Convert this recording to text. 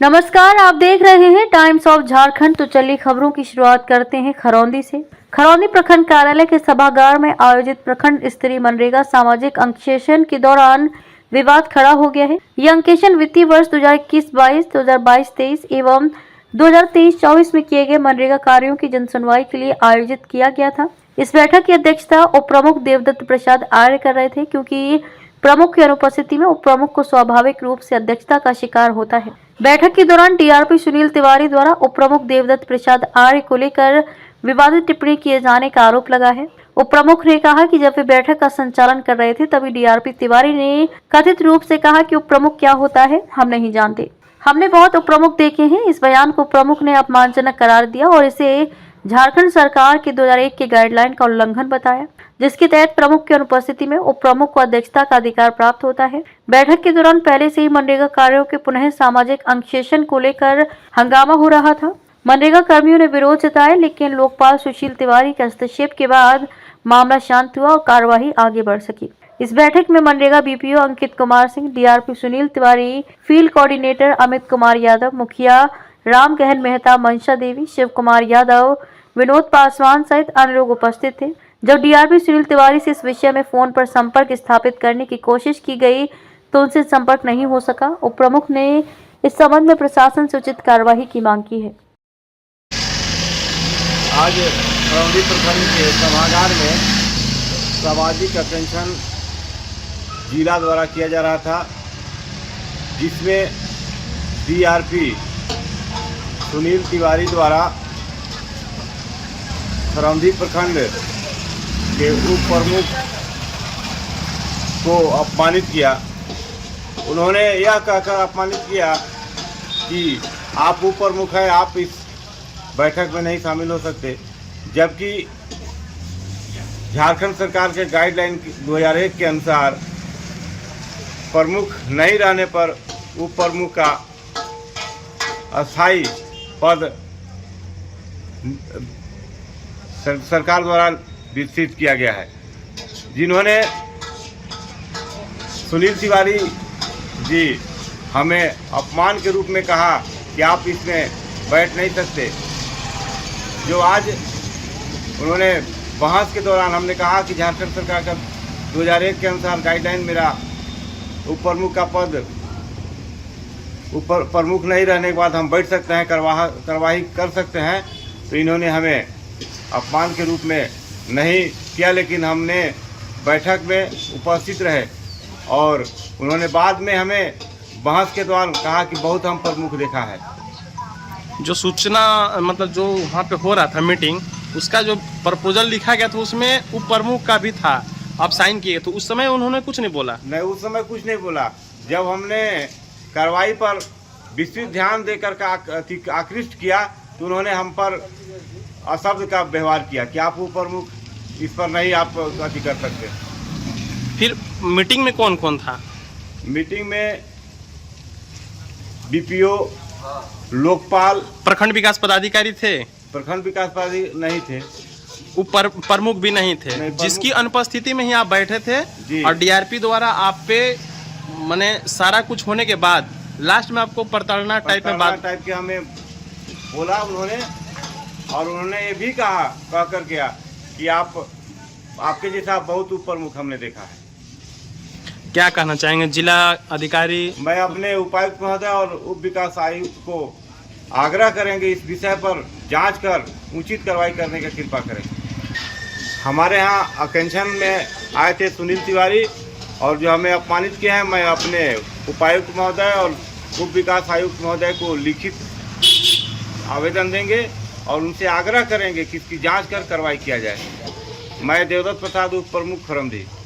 नमस्कार, आप देख रहे हैं टाइम्स ऑफ झारखंड। तो चलिए खबरों की शुरुआत करते हैं खरौंदी से। खरौंदी प्रखंड कार्यालय के सभागार में आयोजित प्रखंड स्तरीय मनरेगा सामाजिक अंकेक्षण के दौरान विवाद खड़ा हो गया है। यह अंकेक्षण वित्तीय वर्ष 2021-22, 2022-23 एवं 2023-24 में किए गए मनरेगा कार्यों की जनसुनवाई के लिए आयोजित किया गया था। इस बैठक की अध्यक्षता उप प्रमुख देवदत्त प्रसाद आर्य कर रहे थे, क्योंकि प्रमुख की अनुपस्थिति में उप प्रमुख को स्वाभाविक रूप से अध्यक्षता का शिकार होता है। बैठक के दौरान डीआरपी सुनील तिवारी द्वारा उप प्रमुख देवदत्त प्रसाद आर्य को लेकर विवादित टिप्पणी किए जाने का आरोप लगा है। उप प्रमुख ने कहा कि जब वे बैठक का संचालन कर रहे थे तभी डीआरपी तिवारी ने कथित रूप से कहा कि उप प्रमुख क्या होता है हम नहीं जानते, हमने बहुत उप प्रमुख देखे हैं। इस बयान को प्रमुख ने अपमानजनक करार दिया और इसे झारखंड सरकार के 2001 के गाइडलाइन का उल्लंघन बताया, जिसके तहत प्रमुख की अनुपस्थिति में उप प्रमुख को अध्यक्षता का अधिकार प्राप्त होता है। बैठक के दौरान पहले से ही मनरेगा कार्यों के पुनः सामाजिक अंकेक्षण को लेकर हंगामा हो रहा था। मनरेगा कर्मियों ने विरोध जताया, लेकिन लोकपाल सुशील तिवारी के हस्तक्षेप के बाद मामला शांत हुआ और कार्यवाही आगे बढ़ सकी। इस बैठक में मनरेगा BPO Ankit Kumar Singh, DRP Sunil Tiwari, field coordinator Amit Kumar Yadav, मुखिया राम गहन मेहता, मनसा देवी, शिव कुमार यादव, विनोद पासवान सहित अन्य लोग उपस्थित थे। जब डीआरपी सुनील तिवारी से इस विषय में फोन पर संपर्क स्थापित करने की कोशिश की गई तो उनसे संपर्क नहीं हो सका। उप प्रमुख ने इस संबंध में प्रशासन से उचित कार्यवाही की मांग की है। आज खरौंदी प्रखंड के सभागार में सामाजिक अंकेक्षण जिला द्वारा किया जा रहा था, जिसमें डीआरपी सुनील तिवारी द्वारा खरौंदी प्रखंड के उप प्रमुख को अपमानित किया। उन्होंने यह कहकर अपमानित किया कि आप उप प्रमुख हैं, आप इस बैठक में नहीं शामिल हो सकते, जबकि झारखंड सरकार के गाइडलाइन 2001 के अनुसार प्रमुख नहीं रहने पर उप प्रमुख का अस्थायी पद सरकार द्वारा विकसित किया गया है। जिन्होंने सुनील तिवारी जी हमें अपमान के रूप में कहा कि आप इसमें बैठ नहीं सकते, जो आज उन्होंने बहस के दौरान हमने कहा कि झारखंड सरकार का 2001 के अनुसार गाइडलाइन मेरा उप प्रमुख का पद प्रमुख नहीं रहने के बाद हम बैठ सकते हैं, कार्यवाही कर सकते हैं, तो इन्होंने हमें अपमान के रूप में नहीं किया, लेकिन हमने बैठक में उपस्थित रहे और उन्होंने बाद में हमें बहस के दौरान कहा कि बहुत हम प्रमुख देखा है। जो सूचना मतलब जो वहाँ पे हो रहा था मीटिंग, उसका जो प्रपोजल लिखा गया था उसमें उप प्रमुख का भी था, आप साइन किए, तो उस समय उन्होंने कुछ नहीं बोला? नहीं, उस समय कुछ नहीं बोला। जब हमने कार्रवाई पर विस्तृत ध्यान देकर आकृष्ट किया तो उन्होंने हम पर अशब्द का व्यवहार किया कि आप उप प्रमुख इस पर नहीं आप अति कर सकते। फिर मीटिंग में कौन कौन था? मीटिंग में बीपीओ, लोकपाल, प्रखंड विकास पदाधिकारी थे? प्रखंड विकास पदाधिकारी नहीं थे, प्रमुख भी नहीं थे, नहीं, जिसकी अनुपस्थिति में ही आप बैठे थे और डीआरपी द्वारा आप पे माने सारा कुछ होने के बाद लास्ट में आपको प्रताड़ना टाइप में बात टाइप के हमें बोला उन्होंने, और उन्होंने ये भी कह कर गया कि आपके जैसा बहुत उप प्रमुख हमने देखा है। क्या कहना चाहेंगे जिला अधिकारी? मैं अपने उपायुक्त महोदय और उप विकास आयुक्त को आग्रह करेंगे इस विषय पर जांच कर उचित कार्रवाई करने की कृपा करें। हमारे यहाँ अंकेक्षण में आए थे सुनील तिवारी और जो हमें अपमानित किए हैं, मैं अपने उपायुक्त महोदय और उप विकास आयुक्त महोदय को लिखित आवेदन देंगे और उनसे आग्रह करेंगे कि इसकी जांच कर कार्रवाई किया जाए। मैं देवदत्त प्रसाद, उप प्रमुख खरौंदी।